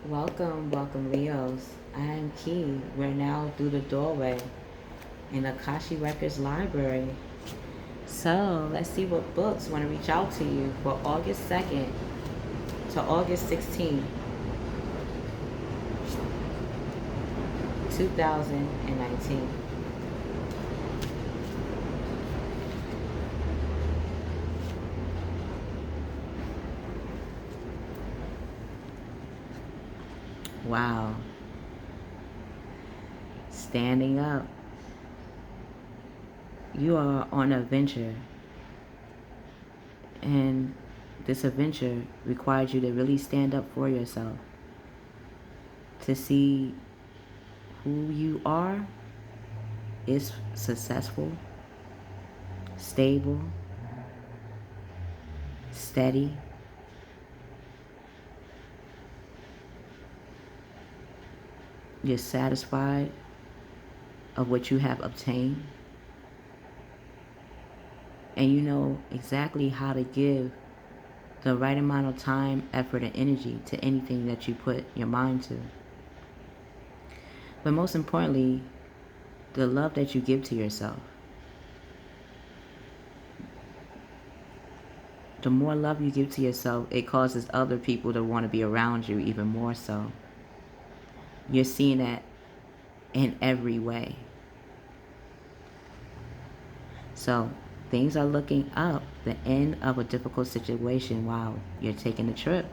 Welcome, welcome, Leos. I am Key. We're now through the doorway in Akashic Records Library. So let's see what books want to reach out to you for August 2nd to August 16th, 2019. Wow. Standing up. You are on an adventure, and this adventure requires you to really stand up for yourself, to see who you are is successful, stable, steady. You're satisfied of what you have obtained, and you know exactly how to give the right amount of time, effort, and energy to anything that you put your mind to. But most importantly, the love that you give to yourself. The more love you give to yourself, it causes other people to want to be around you even more so. You're seeing that in every way. So things are looking up, the end of a difficult situation while you're taking a trip.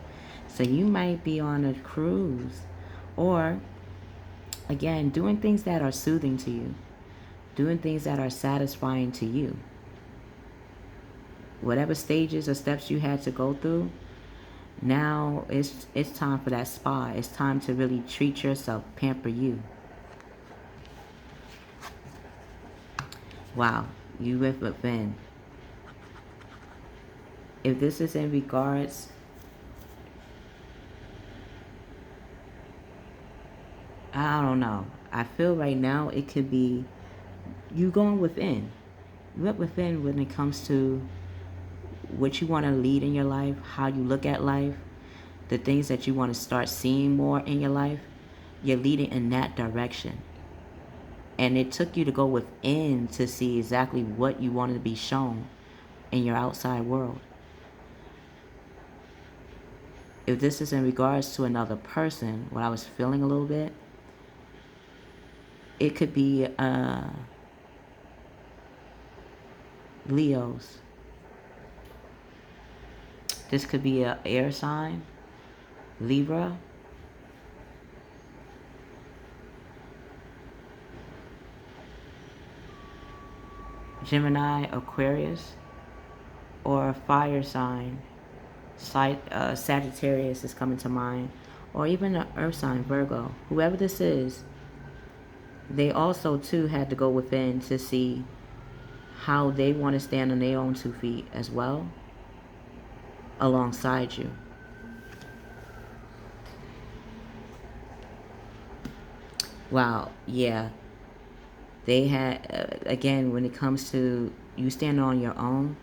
So you might be on a cruise, or again, doing things that are soothing to you, doing things that are satisfying to you. Whatever stages or steps you had to go through, now it's time for that spa. It's time to really treat yourself, pamper you. Wow, you with within. If this is in regards, I don't know. I feel right now it could be you going within. You up within when it comes to what you want to lead in your life, how you look at life, the things that you want to start seeing more in your life. You're leading in that direction. And it took you to go within to see exactly what you wanted to be shown in your outside world. If this is in regards to another person, what I was feeling a little bit, it could be Leos. This could be an air sign, Libra, Gemini, Aquarius, or a fire sign, Sagittarius is coming to mind, or even an earth sign, Virgo. Whoever this is, they also too had to go within to see how they want to stand on their own 2 feet as well, alongside you. Wow, yeah. They had, again, when it comes to you standing on your own,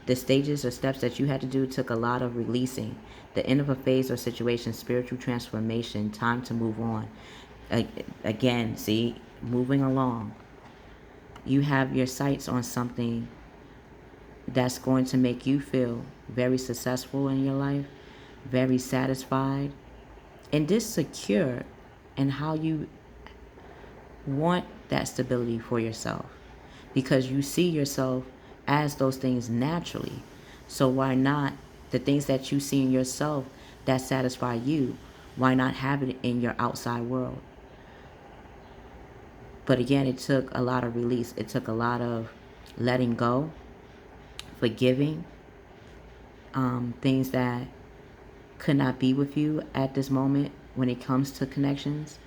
the stages or steps that you had to do took a lot of releasing. The end of a phase or situation, spiritual transformation, time to move on. Again, see, moving along. You have your sights on something that's going to make you feel very successful in your life, very satisfied, and just secure in how you want that stability for yourself, because you see yourself as those things naturally. So why not the things that you see in yourself that satisfy you, why not have it in your outside world? But again, it took a lot of release. It took a lot of letting go, forgiving things that could not be with you at this moment when it comes to connections.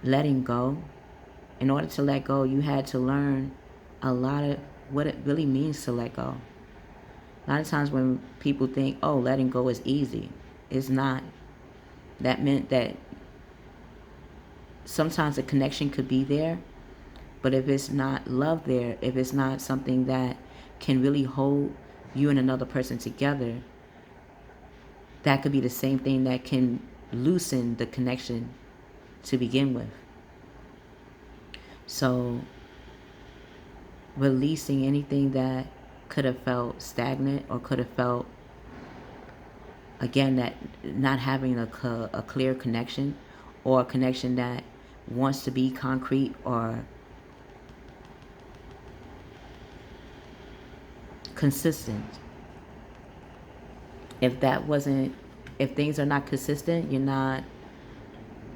Letting go. In order to let go, you had to learn a lot of what it really means to let go. A lot of times when people think, oh, letting go is easy, it's not. That meant that sometimes a connection could be there, but if it's not love there, if it's not something that can really hold you and another person together, that could be the same thing that can loosen the connection to begin with. So releasing anything that could have felt stagnant or could have felt, again, that not having a clear connection, or a connection that wants to be concrete or consistent. If things are not consistent, you're not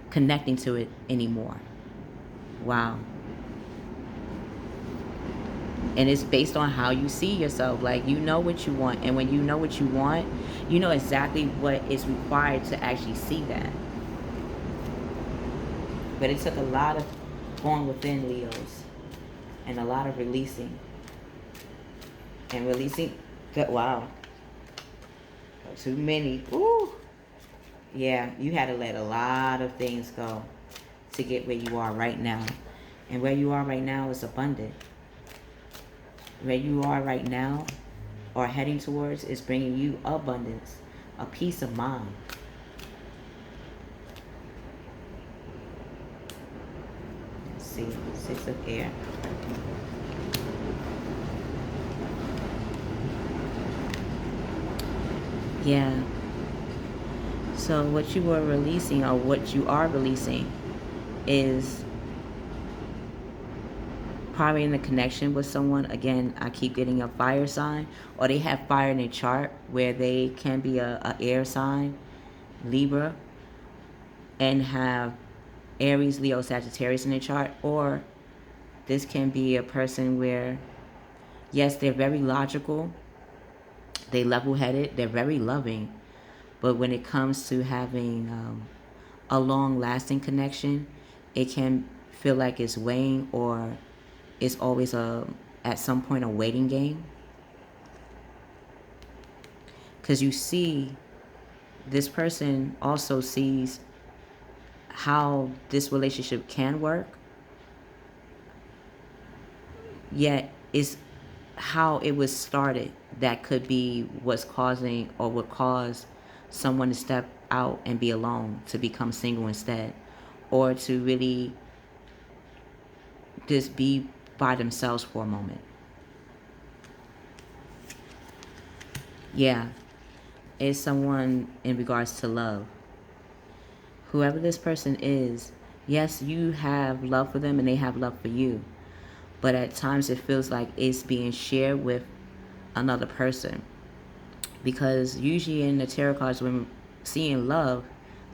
connecting to it anymore. Wow. And it's based on how you see yourself. Like, you know what you want, and when you know what you want, you know exactly what is required to actually see that. But it took a lot of going within, Leos, and a lot of releasing. And releasing, wow, too many. Ooh. Yeah, you had to let a lot of things go to get where you are right now. And where you are right now is abundant. Where you are right now, or heading towards, is bringing you abundance, a peace of mind. Let's see, 6 of air. Yeah. So what you were releasing, or what you are releasing, is probably in a connection with someone. Again, I keep getting a fire sign, or they have fire in their chart, where they can be a air sign, Libra, and have Aries, Leo, Sagittarius in their chart. Or this can be a person where, yes, they're very logical, they level-headed, they're very loving, but when it comes to having a long-lasting connection, it can feel like it's weighing, or it's always at some point a waiting game. Because you see, this person also sees how this relationship can work, yet it's how it was started that could be what's causing, or would cause someone to step out and be alone, to become single instead, or to really just be by themselves for a moment. Yeah, it's someone in regards to love. Whoever this person is, yes, you have love for them and they have love for you, but at times it feels like it's being shared with another person. Because usually in the tarot cards, when seeing love,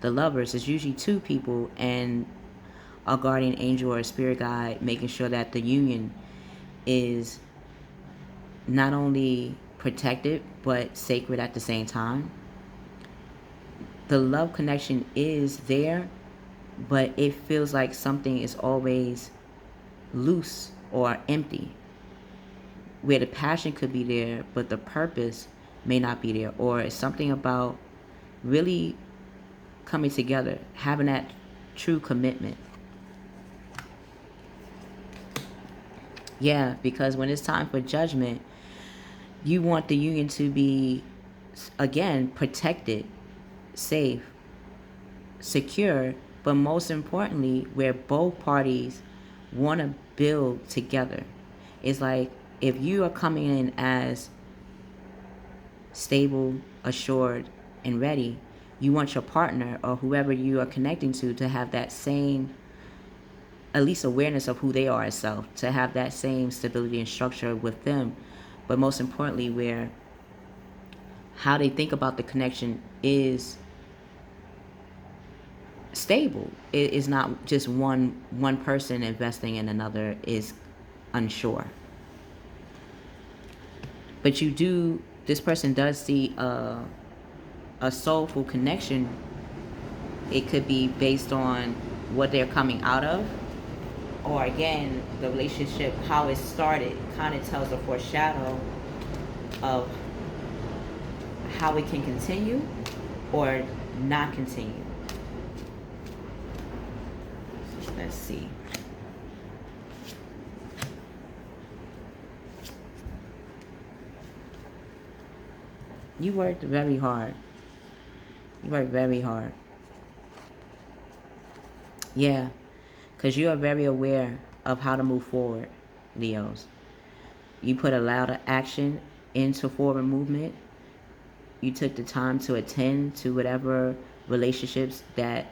the lovers, is usually two people and a guardian angel or a spirit guide, making sure that the union is not only protected but sacred at the same time. The love connection is there, but it feels like something is always loose or empty, where the passion could be there but the purpose may not be there, or it's something about really coming together, having that true commitment. Yeah, because when it's time for judgment, you want the union to be, again, protected, safe, secure, but most importantly, where both parties want to build together. It's like, if you are coming in as stable, assured, and ready, you want your partner, or whoever you are connecting to have that same, at least, awareness of who they are as self, to have that same stability and structure with them. But most importantly, where how they think about the connection is stable. It is not just one person investing in another is unsure. But this person does see a soulful connection. It could be based on what they're coming out of, or again, the relationship, how it started, kind of tells a foreshadow of how it can continue or not continue. Let's see. You worked very hard. You worked very hard. Yeah, because you are very aware of how to move forward, Leos. You put a lot of action into forward movement. You took the time to attend to whatever relationships that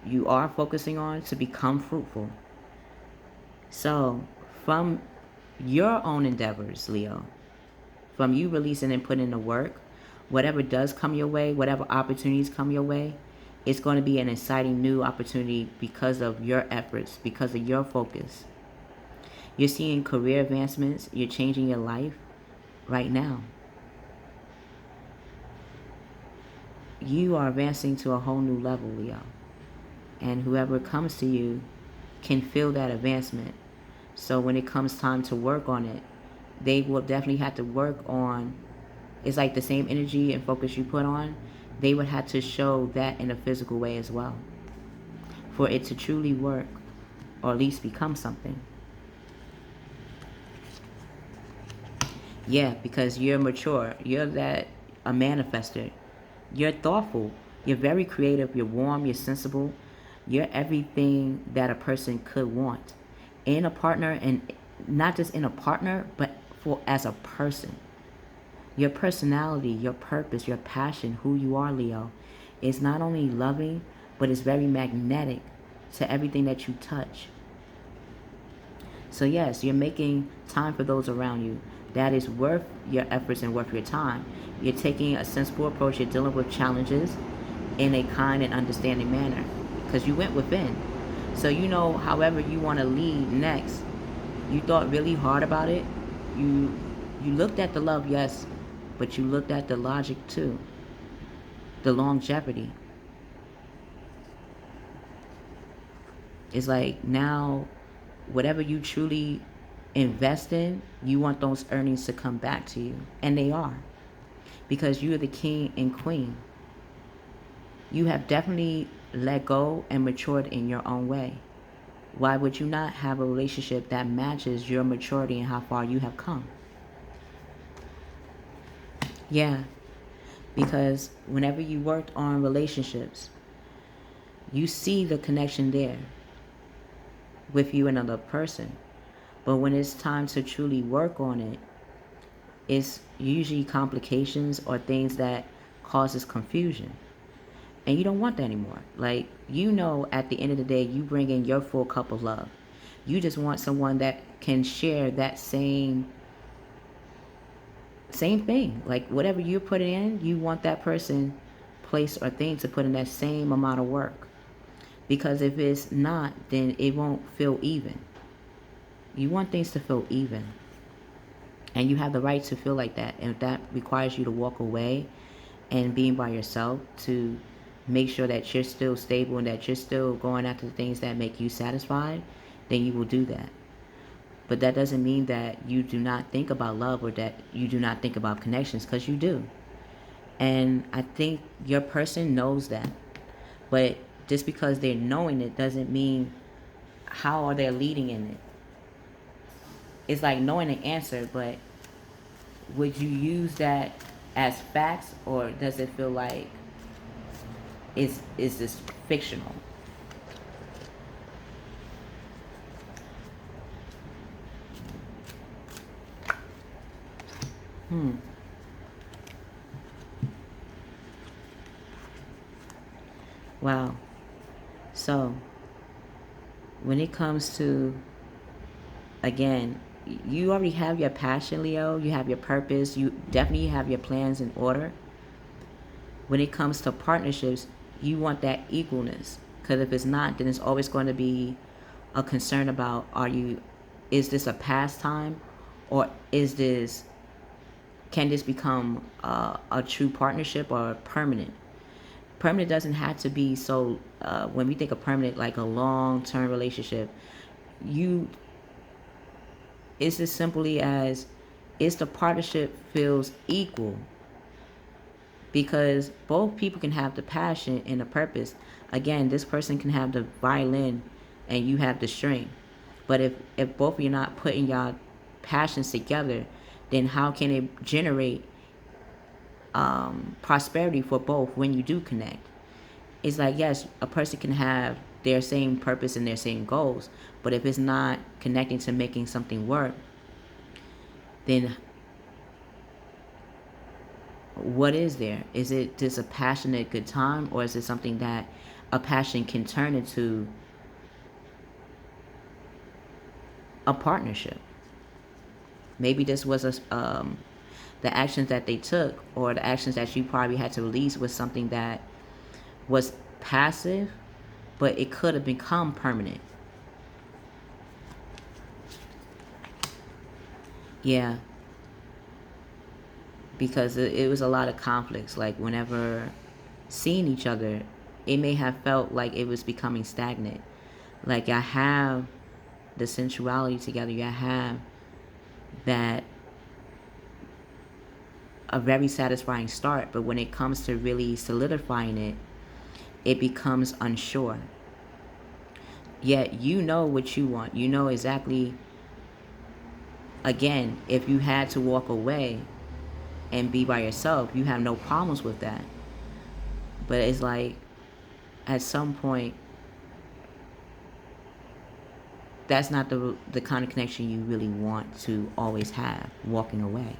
you are focusing on to become fruitful. So, from your own endeavors, Leo, from you releasing and putting in the work, whatever does come your way, whatever opportunities come your way, it's going to be an exciting new opportunity because of your efforts, because of your focus. You're seeing career advancements, you're changing your life right now. You are advancing to a whole new level, Leo. And whoever comes to you can feel that advancement. So when it comes time to work on it, they will definitely have to work on, it's like the same energy and focus you put on, they would have to show that in a physical way as well for it to truly work, or at least become something. Yeah, because you're mature. You're that a manifester. You're thoughtful. You're very creative. You're warm. You're sensible. You're everything that a person could want in a partner, and not just in a partner, but for as a person. Your personality, your purpose, your passion, who you are, Leo, is not only loving, but it's very magnetic to everything that you touch. So yes, you're making time for those around you. That is worth your efforts and worth your time. You're taking a sensible approach. You're dealing with challenges in a kind and understanding manner because you went within. So you know, however you want to lead next, you thought really hard about it. You you looked at the love, yes, but you looked at the logic too, the longevity. It's like now, whatever you truly invest in, you want those earnings to come back to you. And they are. Because you are the king and queen. You have definitely let go and matured in your own way. Why would you not have a relationship that matches your maturity and how far you have come? Yeah, because whenever you worked on relationships, you see the connection there with you and another person. But when it's time to truly work on it, it's usually complications or things that causes confusion. And you don't want that anymore. Like, you know, at the end of the day, you bring in your full cup of love. You just want someone that can share that same thing. Like whatever you're putting in, you want that person, place, or thing to put in that same amount of work. Because if it's not, then it won't feel even. You want things to feel even. And you have the right to feel like that. And if that requires you to walk away and being by yourself to make sure that you're still stable and that you're still going after the things that make you satisfied, then you will do that. But that doesn't mean that you do not think about love or that you do not think about connections, because you do. And I think your person knows that. But just because they're knowing it doesn't mean how are they leading in it. It's like knowing the answer, but would you use that as facts, or does it feel like is this fictional? Wow. So when it comes to, again, you already have your passion, Leo. You have your purpose. You definitely have your plans in order. When it comes to partnerships, you want that equalness. Because if it's not, then it's always going to be a concern about, is this a pastime, or can this become a true partnership or permanent? Permanent doesn't have to be so. When we think of permanent, like a long-term relationship, you it's as simply as, is the partnership feels equal, because both people can have the passion and the purpose. Again, this person can have the violin and you have the string. But if both of you are not putting y'all passions together, then how can it generate prosperity for both when you do connect? It's like, yes, a person can have their same purpose and their same goals. But if it's not connecting to making something work, then what is there? Is it just a passionate good time, or is it something that a passion can turn into a partnership? Maybe this was the actions that they took, or the actions that you probably had to release, was something that was passive, but it could have become permanent. Yeah, because it was a lot of conflicts. Like, whenever seeing each other, it may have felt like it was becoming stagnant. Like, I have the sensuality together, you have that a very satisfying start, but when it comes to really solidifying it, it becomes unsure. Yet you know what you want. You know exactly, again, if you had to walk away and be by yourself, you have no problems with that. But it's like, at some point, that's not the kind of connection you really want to always have, walking away.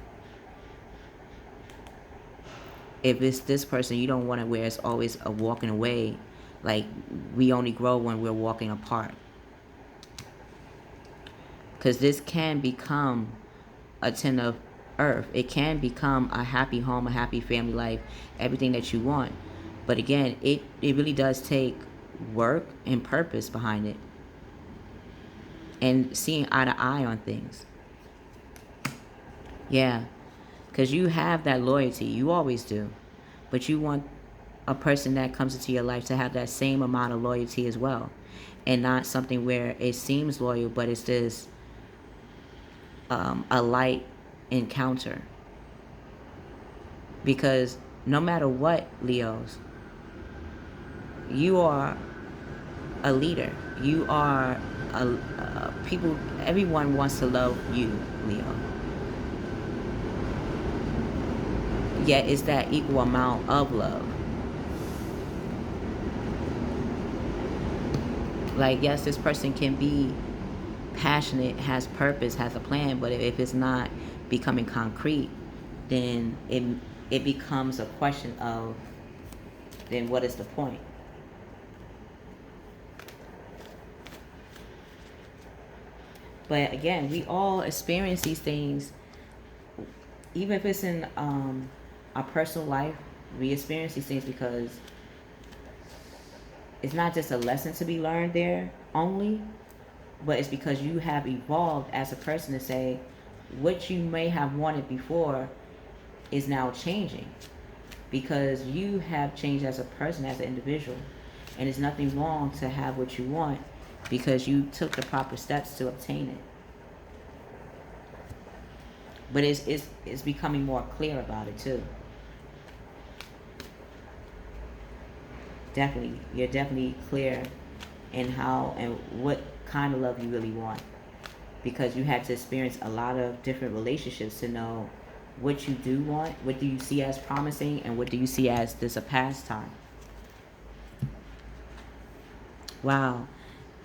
If it's this person, you don't want it where it's always a walking away, like we only grow when we're walking apart. Because this can become a 10 of earth. It can become a happy home, a happy family life, everything that you want. But again, it really does take work and purpose behind it, and seeing eye to eye on things. Yeah, because you have that loyalty. You always do. But you want a person that comes into your life to have that same amount of loyalty as well. And not something where it seems loyal, but it's just a light encounter. Because no matter what, Leos, you are a leader. You are people, everyone wants to love you, Leo. Yet it's that equal amount of love. Like, yes, this person can be passionate, has purpose, has a plan, but if it's not becoming concrete, then it becomes a question of, then what is the point? But again, we all experience these things, even if it's in our personal life. We experience these things because it's not just a lesson to be learned there only, but it's because you have evolved as a person to say what you may have wanted before is now changing, because you have changed as a person, as an individual. And there's nothing wrong to have what you want because you took the proper steps to obtain it. But it's becoming more clear about it too. Definitely, you're definitely clear in how and what kind of love you really want, because you had to experience a lot of different relationships to know what you do want, what do you see as promising, and what do you see as this a pastime. Wow.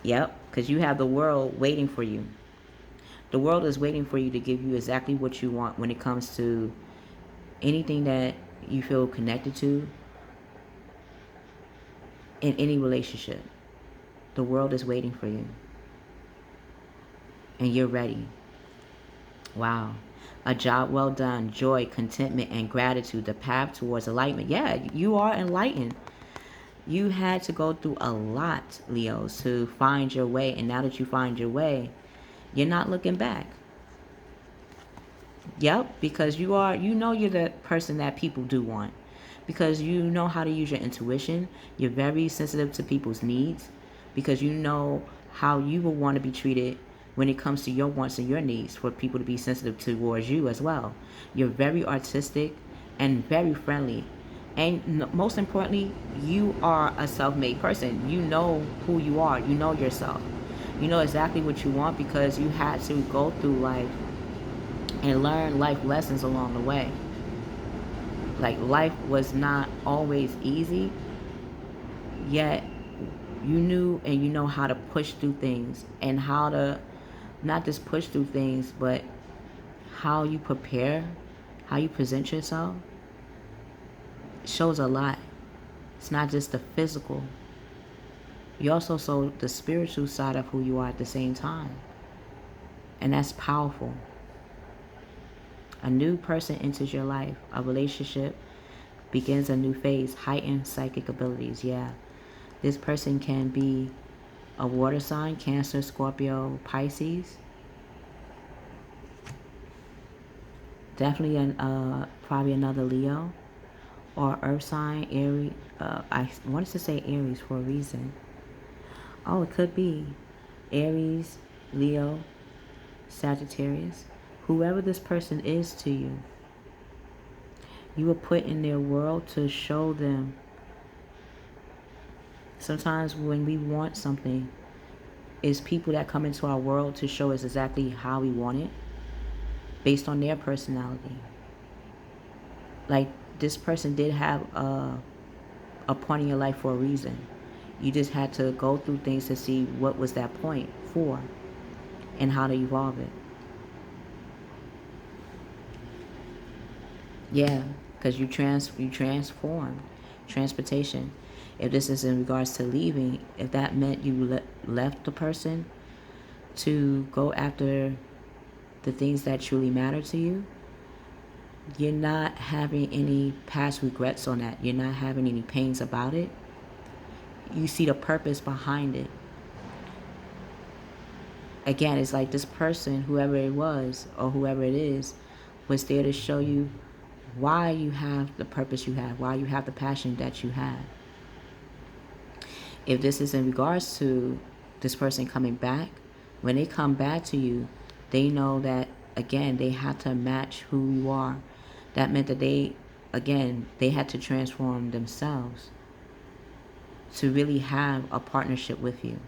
Yep, because you have the world waiting for you. The world is waiting for you to give you exactly what you want when it comes to anything that you feel connected to in any relationship. The world is waiting for you. And you're ready. Wow. A job well done, joy, contentment, and gratitude, the path towards enlightenment. Yeah, you are enlightened. You had to go through a lot, Leos, to find your way. And now that you find your way, you're not looking back. Yep, because you know you're the person that people do want. Because you know how to use your intuition. You're very sensitive to people's needs. Because you know how you will want to be treated when it comes to your wants and your needs, for people to be sensitive towards you as well. You're very artistic and very friendly. And most importantly, you are a self-made person. You know who you are. You know yourself. You know exactly what you want because you had to go through life and learn life lessons along the way. Like, life was not always easy, yet You knew and you know how to push through things, and how to not just push through things, but how you prepare, how you present yourself shows a lot. It's not just the physical. You also show the spiritual side of who you are at the same time. And that's powerful. A new person enters your life. A relationship begins a new phase. Heightened psychic abilities. Yeah. This person can be a water sign, Cancer, Scorpio, Pisces. Definitely probably another Leo. Or earth sign, Aries. I wanted to say Aries for a reason. Oh, it could be Aries, Leo, Sagittarius. Whoever this person is to you, you were put in their world to show them. Sometimes when we want something, it's people that come into our world to show us exactly how we want it based on their personality. Like, this person did have a point in your life for a reason. You just had to go through things to see what was that point for and how to evolve it. Yeah, because you transform. Transportation. If this is in regards to leaving, if that meant you left the person to go after the things that truly matter to you, you're not having any past regrets on that. You're not having any pains about it. You see the purpose behind it. Again, it's like this person, whoever it was or whoever it is, was there to show you why you have the purpose you have, why you have the passion that you have. If this is in regards to this person coming back, when they come back to you, they know that, again, they have to match who you are. That meant that they had to transform themselves to really have a partnership with you.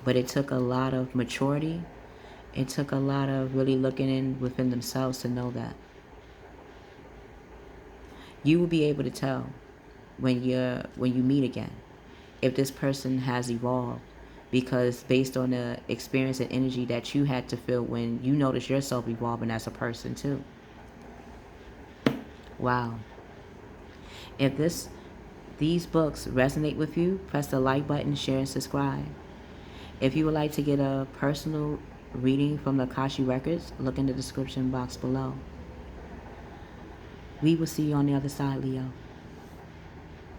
But it took a lot of maturity. It took a lot of really looking in within themselves to know that. You will be able to tell when you meet again if this person has evolved, because based on the experience and energy that you had to feel when you notice yourself evolving as a person too. Wow. If these books resonate with you, press the like button, share, and subscribe. If you would like to get a personal reading from the Akashic Records, look in the description box below. We will see you on the other side, Leo.